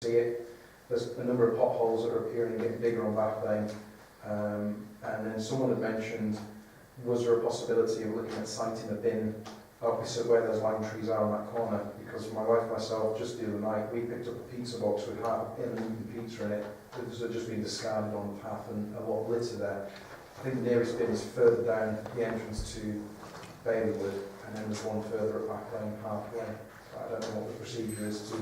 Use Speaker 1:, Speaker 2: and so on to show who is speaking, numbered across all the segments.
Speaker 1: see it. There's a number of potholes that are appearing and getting bigger on Back Lane. And then someone had mentioned, was there a possibility of looking at siting a bin opposite where those lime trees are on that corner? Because my wife and myself, just the other night, we picked up a pizza box with half uneaten pizza in it. It was just been discarded on the path and a lot of litter there. I think the nearest bin is further down the entrance to Baileywood, and then there's one further at Back Lane halfway. I don't know what the procedure is to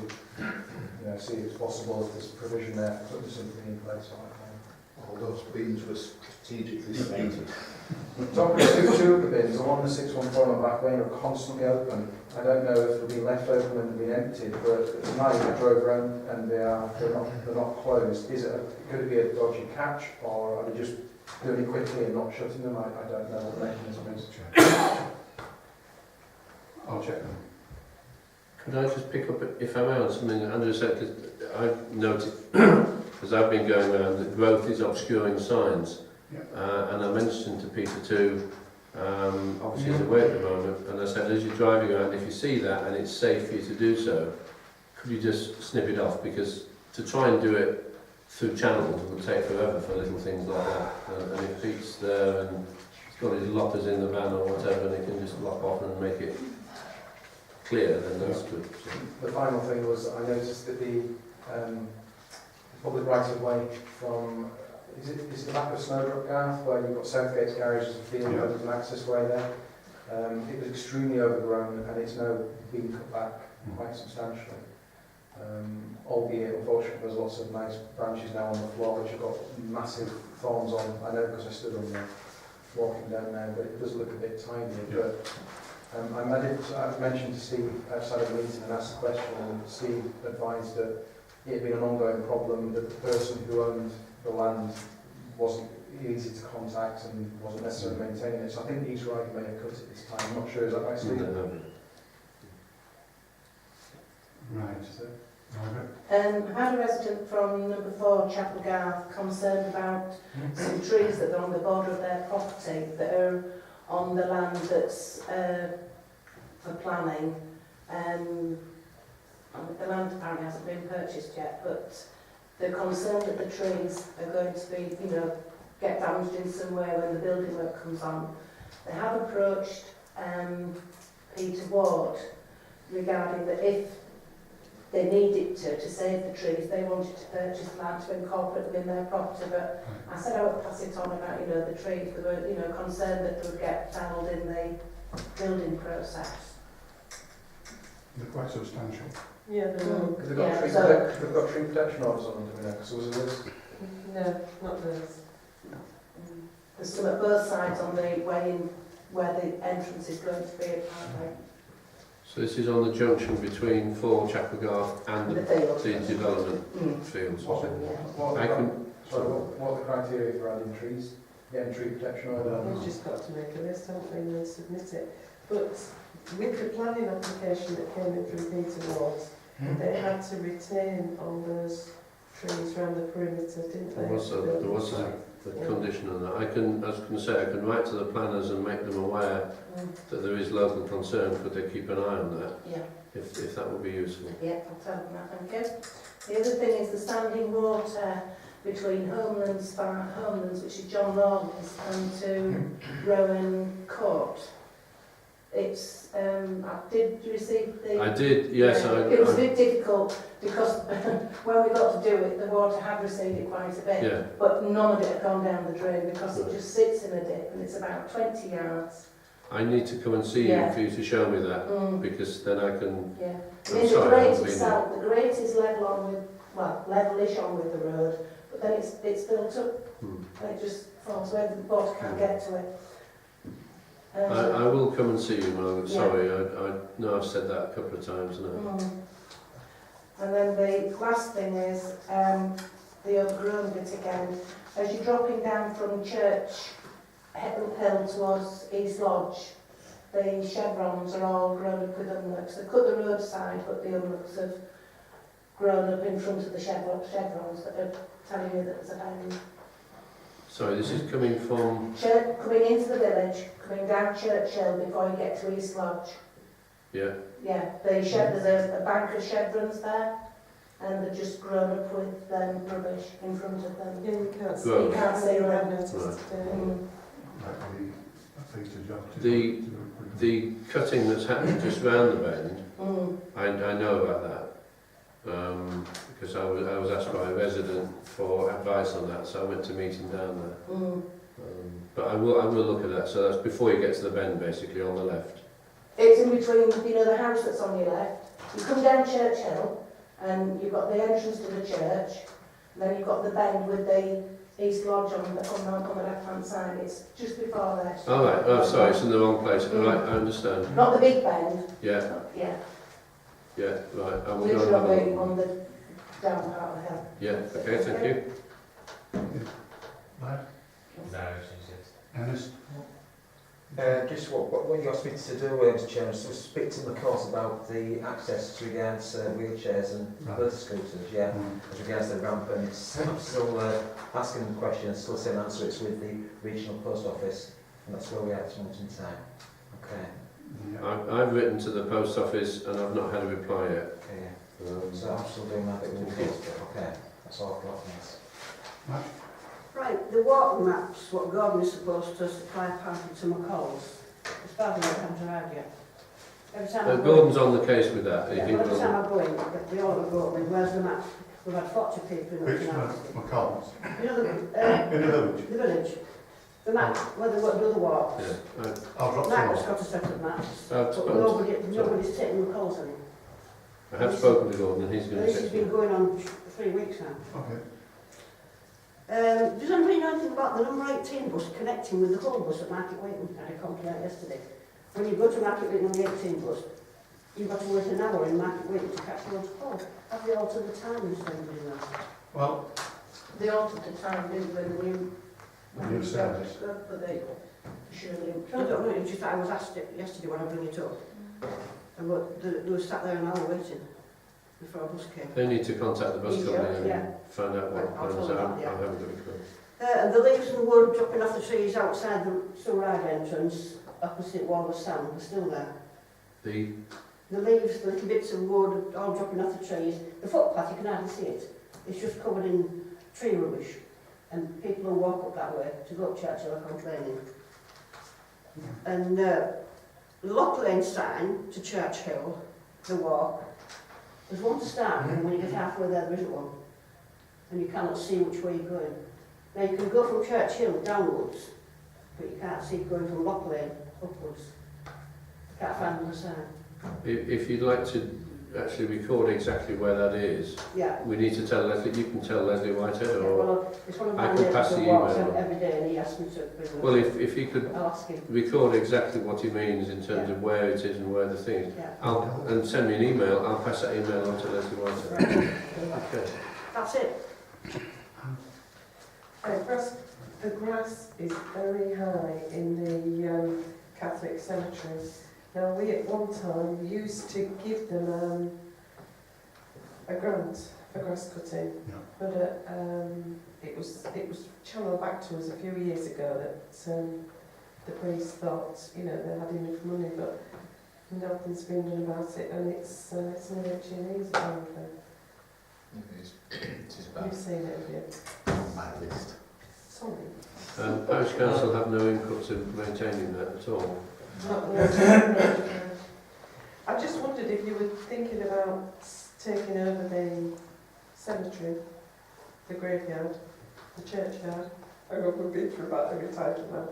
Speaker 1: see if it's possible, if there's provision there for putting something in place on that.
Speaker 2: All those bins were strategically slated.
Speaker 1: Talking about two of the bins, the one and the 614 on Back Lane are constantly open. I don't know if they've been left open when they've been emptied, but tonight I drove around and they're not closed. Could it be a dodgy catch, or are they just doing it quickly and not shutting them? I don't know what the mechanism is.
Speaker 2: I'll check them.
Speaker 3: Could I just pick up, if I may, on something that Andrew said, because I've noted, as I've been going around, that growth is obscuring signs.
Speaker 2: Yeah.
Speaker 3: And I mentioned to Peter too, obviously he's away at the moment, and I said, as you're driving around, if you see that and it's safe for you to do so, could you just snip it off? Because to try and do it through channels would take forever for little things like that. And if Pete's there and he's got his lockers in the van or whatever, and he can just lock off and make it clear, then that's good. So.
Speaker 1: The final thing was I noticed that the public right of way from is the back of Snowdrop Garth, where you've got Southgate's garage as a field, yeah. There's an access way there. It was extremely overgrown and it's now been cut back quite substantially. Albeit, unfortunately, there's lots of nice branches now on the floor which have got massive thorns on. I know because I stood on there walking down there, but it does look a bit tiny. Yeah. But I mentioned to Steve outside of the meeting and asked the question, and Steve advised that it had been an ongoing problem, that the person who owned the land wasn't easy to contact and wasn't necessarily maintaining it. So I think he's right, he may have cut it this time. I'm not sure, is that right, Steve?
Speaker 2: Right.
Speaker 1: So,
Speaker 4: I had a resident from number 4 Chapel Garth concerned about some trees that are on the border of their property that are on the land that's for planning. The land apparently hasn't been purchased yet, but they're concerned that the trees are going to be, get damaged in some way when the building work comes on. They have approached Peter Ward regarding that if they needed to save the trees, they wanted to purchase land to incorporate them in their property, but I said I would pass it on about, the trees. They were, concerned that they would get felled in the building process.
Speaker 2: They're quite substantial.
Speaker 4: Yeah, they will.
Speaker 1: Because they've got tree protection orders on them, because there was a list.
Speaker 4: No, not those. There's some at both sides on the way in where the entrance is going to be, apparently.
Speaker 3: So this is on the junction between 4 Chapel Garth and the development fields.
Speaker 1: What are the criteria for adding trees? Getting tree protection order?
Speaker 5: We've just got to make a list, haven't we, and then submit it. But with the planning application that came in from Peter Ward, they had to retain all those trees around the perimeter, didn't they?
Speaker 3: There was a condition on that. I was going to say, I can write to the planners and make them aware that there is local concern. Could they keep an eye on that?
Speaker 4: Yeah.
Speaker 3: If that would be useful.
Speaker 4: Yeah, I'll tell them that, thank you. The other thing is the standing water between Homelands, which is John Rawlins, and to Rowan Court. It's, did you receive the...
Speaker 3: I did, yes.
Speaker 4: It was a bit difficult because when we got to do it, the water had receded quite a bit,
Speaker 3: yeah.
Speaker 4: But none of it had gone down the drain because it just sits in a dip and it's about 20 yards.
Speaker 3: I need to come and see you for you to show me that, because then I can...
Speaker 4: Yeah.
Speaker 3: The
Speaker 4: grate is level on with, levelish on with the road, but then it's built up and it just falls where the water can't get to it.
Speaker 3: I will come and see you, Margaret. Sorry, I know I've said that a couple of times now.
Speaker 4: And then the last thing is the overgrown bit again. As you're dropping down from Church Hill towards East Lodge, the chevrons are all grown up with unlocks. They cut the roadside, but the unlocks have grown up in front of the chevrons that are telling you that there's a down.
Speaker 3: Sorry, this is coming from...
Speaker 4: Coming into the village, coming down Church Hill before you get to East Lodge.
Speaker 3: Yeah.
Speaker 4: Yeah, there's a bank of chevrons there. and they've just grown up with rubbish in front of them.
Speaker 5: Yeah, you can't see.
Speaker 3: Well-
Speaker 4: You can't see
Speaker 5: I've
Speaker 4: that.
Speaker 5: noticed
Speaker 3: Right.
Speaker 5: today.
Speaker 3: The cutting that's happened just round the bend,
Speaker 4: Mm.
Speaker 3: I know about that, because I was asked by a resident for advice on that, so I went to meet him down there.
Speaker 4: Mm.
Speaker 3: But I will look at that. So that's before you get to the bend, basically on the left.
Speaker 4: It's in between, the house that's on your left. You come down Church Hill, and you've got the entrance to the church, and then you've got the bend with the East Lodge on the left-hand side. It's just before there.
Speaker 3: Oh right. Oh sorry, it's in the wrong place. All right, I understand.
Speaker 4: Not the big bend.
Speaker 3: Yeah,
Speaker 4: Yeah.
Speaker 3: yeah. Right. I will go and have a
Speaker 4: Literally
Speaker 3: look.
Speaker 4: on the down part of the hill.
Speaker 3: Yeah. Okay. Thank you.
Speaker 2: Ernest?
Speaker 6: Just what you asked me to do, Mr Chairman, is to speak to the course about the access to regards wheelchairs and motor scooters, yeah, as regards the ramp, and it's, I'm still asking the question, still saying answer, it's with the regional post office, and that's where we are at this moment in time. Okay,
Speaker 3: I've written to the post office and I've not had a reply yet.
Speaker 6: okay, so I'm still doing that bit with the post, but okay, that's all I've got, thanks.
Speaker 7: Right, the walk maps, what Gordon is supposed to supply apparently to McCall's, as far as I haven't arrived yet. Every time I go
Speaker 3: Gordon's on the case with that.
Speaker 7: in,
Speaker 3: He
Speaker 7: every
Speaker 3: will.
Speaker 7: time I go in, they all go with, where's the map? We've had 40 people in
Speaker 8: Which
Speaker 7: looking
Speaker 8: one?
Speaker 7: at it.
Speaker 8: McCall's?
Speaker 7: You know the,
Speaker 8: In the village?
Speaker 7: the village, the map, where they do the walks.
Speaker 3: Yeah.
Speaker 8: I'll drop
Speaker 7: Matt's
Speaker 8: some
Speaker 7: got a set of maps,
Speaker 3: I've
Speaker 7: but
Speaker 3: spoken.
Speaker 7: nobody's taken McCall's on it.
Speaker 3: I have spoken to Gordon and he's going to
Speaker 7: This has
Speaker 3: fix
Speaker 7: been
Speaker 3: it.
Speaker 7: going on 3 weeks now.
Speaker 8: Okay.
Speaker 7: Does anybody know anything about the number 18 bus connecting with the whole bus at Market Waiting? I had a complaint yesterday. When you go to Market Waiting on the 18 bus, you've got to wait an hour in Market Waiting to catch the call. Have they altered the timings for anybody know?
Speaker 8: Well,
Speaker 4: They altered the time, didn't they, the new...
Speaker 8: New service.
Speaker 4: But they surely...
Speaker 7: I don't know, it's just I was asked it yesterday when I bring it up. And they were sat there an hour waiting before a bus came.
Speaker 3: They need to contact the bus company and
Speaker 7: Yeah.
Speaker 3: find out what
Speaker 7: I'll
Speaker 3: plans
Speaker 7: tell
Speaker 3: are.
Speaker 7: them that, yeah.
Speaker 3: I haven't got a clue.
Speaker 7: And the leaves and wood dropping off the trees outside the Sunrise entrance, opposite Wall of Sand, are still there.
Speaker 3: The
Speaker 7: The leaves, the little bits of wood, all dropping off the trees. The footpath, you can hardly see it. It's just covered in tree rubbish. And people who walk up that way to go up Churchill are complaining. And the Lock Lane sign to Church Hill, the walk, there's one to start with, and when you get halfway there isn't one. And you cannot see which way you're going. Now you can go from Church Hill downwards, but you can't see going from Lock Lane upwards. You can't find the sign.
Speaker 3: if you'd like to actually record exactly where that is,
Speaker 7: Yeah.
Speaker 3: we need to tell Leslie. You can tell Leslie Whitehead,
Speaker 7: Yeah,
Speaker 3: or
Speaker 7: well, it's one of
Speaker 3: I
Speaker 7: my
Speaker 3: can
Speaker 7: neighbours
Speaker 3: pass
Speaker 7: who
Speaker 3: the
Speaker 7: walks
Speaker 3: email
Speaker 7: out
Speaker 3: on.
Speaker 7: every day and he asked me to bring them.
Speaker 3: well, if he could
Speaker 7: I'll ask him.
Speaker 3: record exactly what he means in terms
Speaker 7: Yeah.
Speaker 3: of where it is and where the thing is,
Speaker 7: Yeah.
Speaker 3: and send me an email. I'll pass that email on to Leslie Whitehead.
Speaker 7: Right.
Speaker 3: Okay.
Speaker 7: That's it.
Speaker 5: The grass is very high in the Catholic cemeteries. Now, we at one time used to give them a grant for grass cutting,
Speaker 8: Yeah.
Speaker 5: but it was channeled back to us a few years ago that the priest thought, they had enough money, but nothing's been done about it, and it's an HMEs apparently.
Speaker 2: It is about
Speaker 5: You've seen it, have you?
Speaker 2: my list.
Speaker 5: Sorry.
Speaker 3: Parish Council have no input to maintaining that at all.
Speaker 5: I just wondered if you were thinking about taking over the cemetery, the graveyard, the churchyard. I got a bit for about every title now.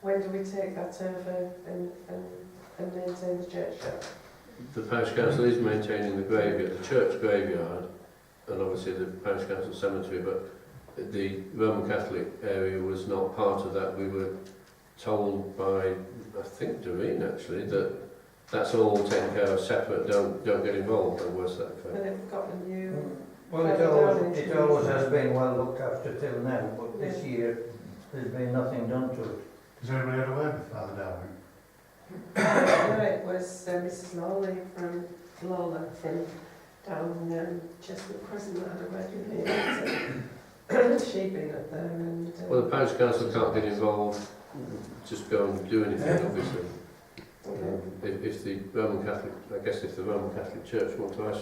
Speaker 5: When do we take that over and maintain the churchyard?
Speaker 3: The Parish Council is maintaining the graveyard, the church graveyard, and obviously the Parish Council cemetery, but the Roman Catholic area was not part of that. We were told by, I think, Doreen actually, that that's all taken care of separate, don't get involved, or was that
Speaker 5: But
Speaker 3: correct?
Speaker 5: they've got a new...
Speaker 9: Well, it always has been well looked after till now, but this year there's been nothing done to it.
Speaker 8: Has anybody had a word with Father Darwin?
Speaker 5: No, it was Mrs. Lawley from Lola from down Chestnut Crescent that had a wedding here. She'd been up there and...
Speaker 3: Well, the Parish Council can't get involved, just go and do anything, obviously. If the Roman Catholic, I guess if the Roman Catholic Church want to ask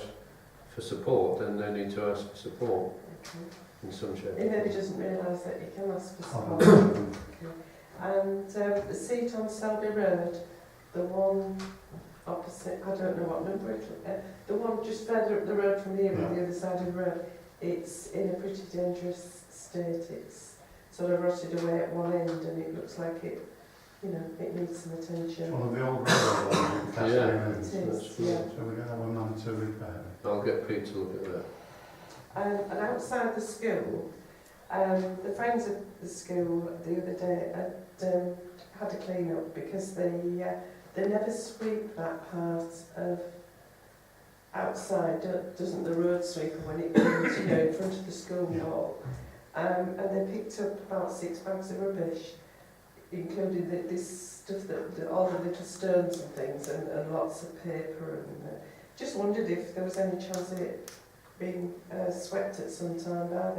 Speaker 3: for support, then they need to ask for support in some shape.
Speaker 5: He maybe doesn't realise that you can ask for support.
Speaker 8: Oh,
Speaker 5: And the seat on Selby Road, the one opposite, I don't know what number it is, the one just further up the road from here on the other side of the road, it's in a pretty dangerous state. It's sort of rotted away at one end and it looks like it, you know, it needs some attention.
Speaker 8: one of the old railroad ones.
Speaker 3: Yeah.
Speaker 5: It is, yeah.
Speaker 8: So we're going to have a man to repair it.
Speaker 3: I'll get Pete to look at that.
Speaker 5: And outside the school, the friends of the school the other day had a clean up because they never sweep that part of outside, doesn't the road sweeper when it comes, you know, in front of the school wall. And they picked up about 6 bags of rubbish, including this stuff, all the little stones and things, and lots of paper. And just wondered if there was any chance of it being swept at some time by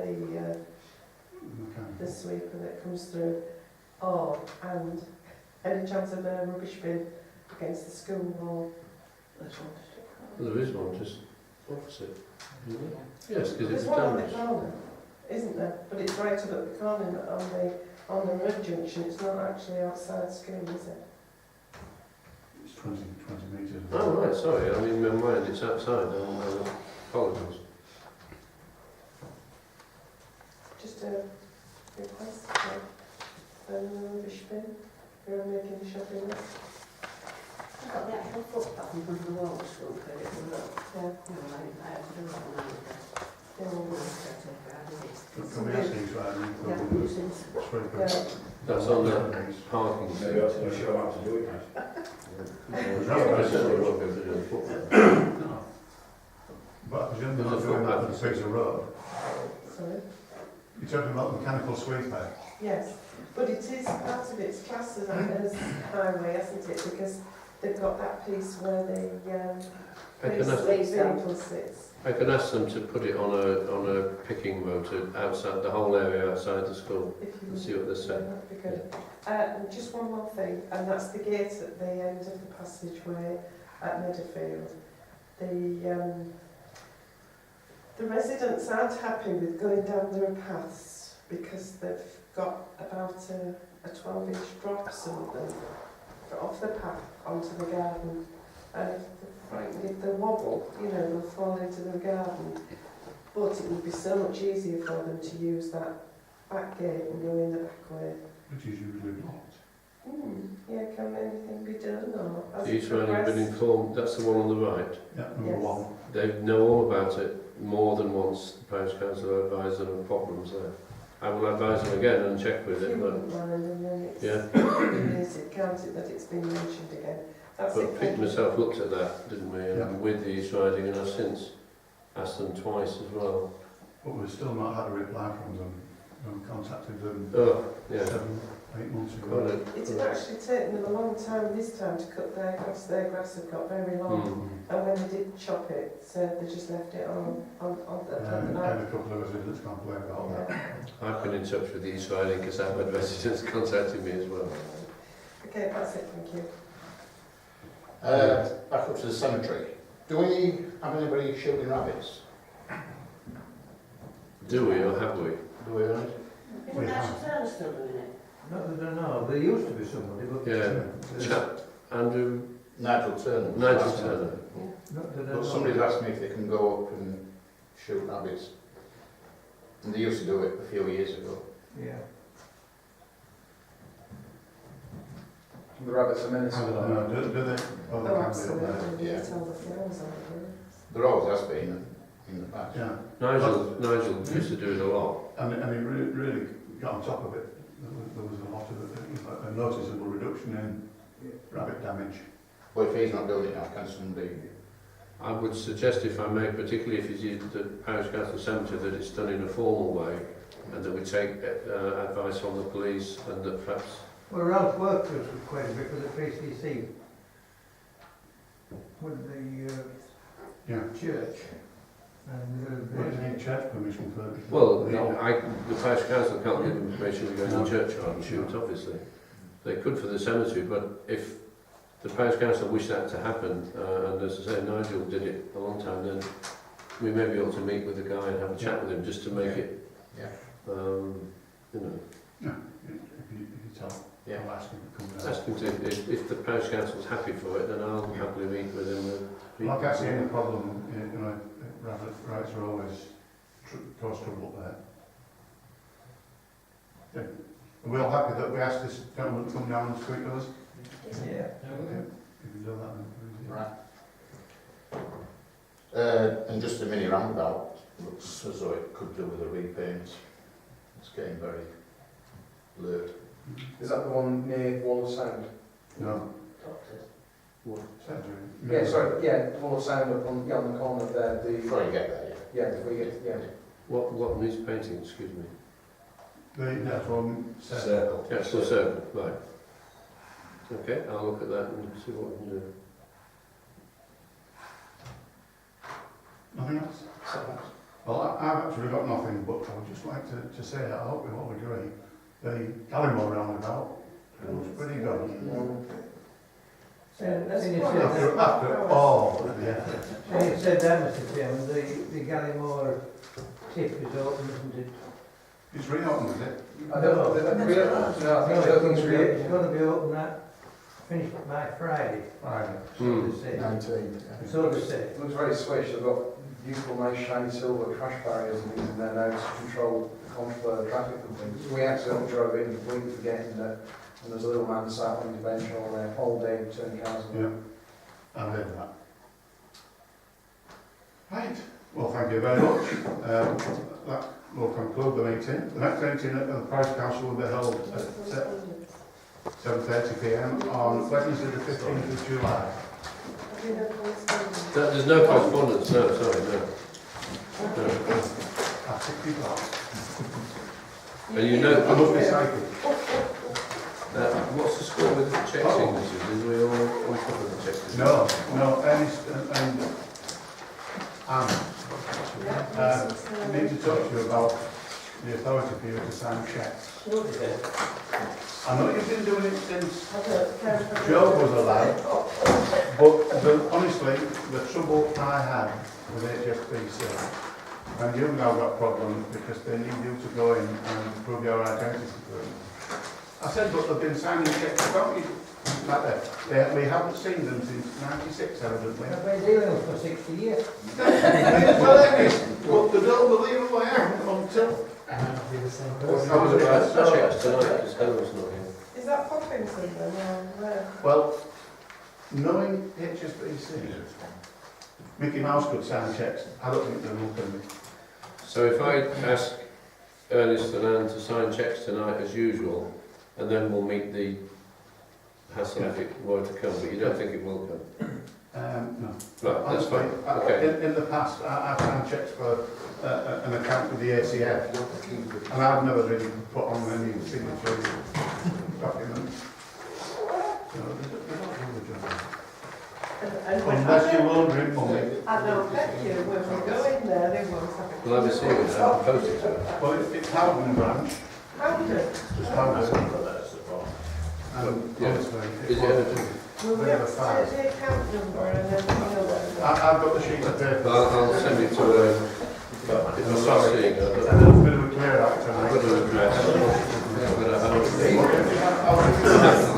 Speaker 5: the sweeper that comes through. Oh, and any chance of a rubbish bin against the school wall?
Speaker 3: Well, there is one just opposite, isn't it? Yes, because
Speaker 5: There's
Speaker 3: it's
Speaker 5: one on the
Speaker 3: damaged.
Speaker 5: corner, isn't there? But it's right up at the corner on the road junction. It's not actually outside school, is it?
Speaker 8: It's 20 metres.
Speaker 3: Oh, right, sorry, I mean, in my mind it's outside, I apologise.
Speaker 5: Just a request for a rubbish bin. You're making a shopping list.
Speaker 7: I've got the actual footpath in front of the wall at school, but it was up.
Speaker 5: Yeah.
Speaker 7: I have to do that one out.
Speaker 5: Yeah.
Speaker 8: Can we ask these right now?
Speaker 7: Yeah, nuisance.
Speaker 5: Yeah.
Speaker 3: That's on the parking
Speaker 10: Maybe
Speaker 3: seat.
Speaker 10: that's not sure how to do it, mate.
Speaker 3: I certainly won't be able to do the footpath.
Speaker 8: No. But I presume they're
Speaker 3: There's
Speaker 8: not
Speaker 3: a
Speaker 8: doing that for
Speaker 3: footpath.
Speaker 8: the piece of road.
Speaker 5: Sorry?
Speaker 8: You're talking about mechanical sweeper.
Speaker 5: Yes, but it is part of its class as highway, isn't it? Because they've got that piece where the
Speaker 3: I can ask-
Speaker 5: vehicle sits.
Speaker 3: I can ask them to put it on a picking motor outside the whole area outside the school
Speaker 5: If you
Speaker 3: and see what they say.
Speaker 5: That'd be good. And just one more thing, and that's the gate at the end of the passageway at Meadowfield. The residents aren't happy with going down their paths because they've got about a 12-inch drop or something off the path onto the garden. And if they wobble, you know, they'll fall into the garden. But it would be so much easier for them to use that back gate and go in the back way.
Speaker 8: Which is usually blocked.
Speaker 5: Yeah, can anything be done or as it
Speaker 3: Each one have been
Speaker 5: progressed?
Speaker 3: informed, that's the one on the right.
Speaker 8: Yeah, number
Speaker 5: Yes.
Speaker 8: one.
Speaker 3: They know all about it more than once. The parish council advised them of problems there. I will advise them again and check with
Speaker 5: If you
Speaker 3: it, but,
Speaker 5: wouldn't mind, and then it's
Speaker 3: yeah.
Speaker 5: is it counted that it's been mentioned again. That's
Speaker 3: But
Speaker 5: it.
Speaker 3: Pete
Speaker 5: Thank you.
Speaker 3: myself looked at that, didn't we, and
Speaker 8: Yeah.
Speaker 3: with the East Riding, and I've since asked them twice as well.
Speaker 8: But we've still not had a reply from them. We contacted them
Speaker 3: Oh, yeah.
Speaker 8: 7-8 months
Speaker 3: Got
Speaker 8: ago.
Speaker 3: it.
Speaker 5: It had actually taken them a long time this time to cut their grass. Their grass had got very long.
Speaker 3: Mm.
Speaker 5: And when they did chop it, so they just left it on the
Speaker 8: And a couple of residents complained about that.
Speaker 5: Yeah.
Speaker 3: I've been in touch with the East Riding because I've had residents contacting me as well.
Speaker 5: Okay, that's it, thank you.
Speaker 2: Back up to the cemetery. Do we have anybody shooting rabbits?
Speaker 3: Do we or have we?
Speaker 2: Do we, right?
Speaker 7: Isn't Ashley Turner still doing it?
Speaker 9: No, I don't know, there used to be somebody, but...
Speaker 3: Yeah. Chap, Andrew,
Speaker 2: Nigel Turner.
Speaker 3: Nigel Turner.
Speaker 9: Not that I
Speaker 2: But
Speaker 9: know.
Speaker 2: somebody's asked me if they can go up and shoot rabbits. And they used to do it a few years ago.
Speaker 9: Yeah.
Speaker 1: The rabbits are menacing.
Speaker 8: I don't know, do they? Oh, they
Speaker 5: Oh,
Speaker 8: can
Speaker 5: absolutely.
Speaker 8: be up
Speaker 5: You
Speaker 2: Yeah.
Speaker 5: tell the flowers aren't there.
Speaker 2: There always has been in the past.
Speaker 8: there. Yeah.
Speaker 3: Nigel used to do it a lot.
Speaker 8: And he really got on top of it. There was a lot of a noticeable reduction in rabbit damage.
Speaker 2: But if he's not doing it now, can somebody?
Speaker 3: I would suggest, if I may, particularly if it's used the parish council cemetery, that it's done in a formal way and that we take advice from the police and that perhaps...
Speaker 9: Well, Ralph worked with us quite a bit with the PCC, with the
Speaker 8: Yeah.
Speaker 9: church. And
Speaker 8: Well, it's need church permission for it.
Speaker 3: Well, the parish council can't give them permission to go in the churchyard and shoot, obviously. They could for the cemetery, but if the parish council wished that to happen, and as I say, Nigel did it a long time, then we maybe ought to meet with the guy and have a chat with him just to make it,
Speaker 2: Yeah.
Speaker 3: you know,
Speaker 8: If you tell,
Speaker 2: Yeah.
Speaker 8: I'll ask him to come down.
Speaker 3: ask him to, if the parish council's happy for it, then I'll happily meet with him and...
Speaker 8: Well, I can't see any problem, you know, rabbit rights are always cause trouble there. Yeah. Are we all happy that we asked this gentleman to come down and speak to us?
Speaker 9: Yeah.
Speaker 8: Okay. If you do that, then.
Speaker 2: Right. And just a mini roundabout, looks as though it could do with a repaint. It's getting very blurred.
Speaker 1: Is that the one near Wall of Sound?
Speaker 8: No.
Speaker 4: Doctors.
Speaker 8: Surgery.
Speaker 1: Yeah, sorry, yeah, Wall of Sound up on, yeah, on the corner there,
Speaker 2: Before you get there,
Speaker 1: yeah, before you get, yeah.
Speaker 3: What needs painting, excuse me?
Speaker 8: That's one
Speaker 2: Circle.
Speaker 3: Yeah, it's the circle, right. Okay, I'll look at that and see what we can do.
Speaker 8: Nothing else? Well, I've actually got nothing, but I would just like to say that I hope we all agree. The Gallimore roundabout, it looks pretty good. After all, yeah.
Speaker 9: So you said that, Mr. Chairman, the Gallimore tip is open, isn't it?
Speaker 8: It's reopened, is it?
Speaker 1: I don't know, no, I think it's real.
Speaker 9: It's going to be open finished by Friday,
Speaker 8: Friday.
Speaker 9: so they say.
Speaker 2: 19.
Speaker 9: So they say.
Speaker 1: It looks very swish, they've got beautiful nice shiny silver crash barriers and things in there now to control the control of the traffic and things. We accidentally drove in completely forgetting that, and there's a little man sat on his bench all day turning cars around.
Speaker 8: Yeah, I've heard that. Right, well, thank you very much. That will conclude the meeting. The next meeting of the Parish Council will be held at 7:30 p.m. on Wednesday the 15th of July.
Speaker 3: There's no correspondence, no, sorry, no.
Speaker 8: At 6 o'clock.
Speaker 3: And you know,
Speaker 8: I must be psychic.
Speaker 3: what's the score with the check signatures? Is we all on top of the check signatures?
Speaker 8: No, Ernest and Anne. I need to talk to you about the authority for you to sign checks. I know you've been doing it since Joe was alive, but honestly, the trouble I had with HSBC, and you've now got problems because they need you to go in and prove your identity to them. I said, but they've been signing checks, don't you? Like that. We haven't seen them since '96, evidently.
Speaker 9: I've been dealing with them for 60 years.
Speaker 8: Well, that is, but they don't believe what happened until...
Speaker 3: I was about to check tonight because Helen's not here.
Speaker 5: Is that Poppington then, or where?
Speaker 8: Well, knowing HSBC, Mickey Mouse could sign checks. I don't think they will can.
Speaker 3: So if I ask Ernest and Anne to sign checks tonight as usual, and then we'll meet the hassle if it were to come, but you don't think it will come?
Speaker 8: No.
Speaker 3: Right, that's
Speaker 8: Honestly,
Speaker 3: fine. Okay.
Speaker 8: in the past, I've signed checks for an account with the ACF, and I've never really put on any signature documents. So they don't do the job. Unless you're laundering money.
Speaker 5: I don't bet you, when we go in there, they won't have it.
Speaker 3: Well, I've seen it, I'll post it to her.
Speaker 8: Well, it's Howden branch.
Speaker 5: Howden?
Speaker 8: Just Howden. And
Speaker 3: Yeah.
Speaker 8: honestly,
Speaker 3: Is it anything?
Speaker 5: Will we have to take the account number and then we know where
Speaker 8: I've got the sheet of paper.
Speaker 3: I'll send it to her. If I start seeing her,
Speaker 8: A little bit of a clear out
Speaker 3: I've
Speaker 8: tonight.
Speaker 3: got her address. I've got her home.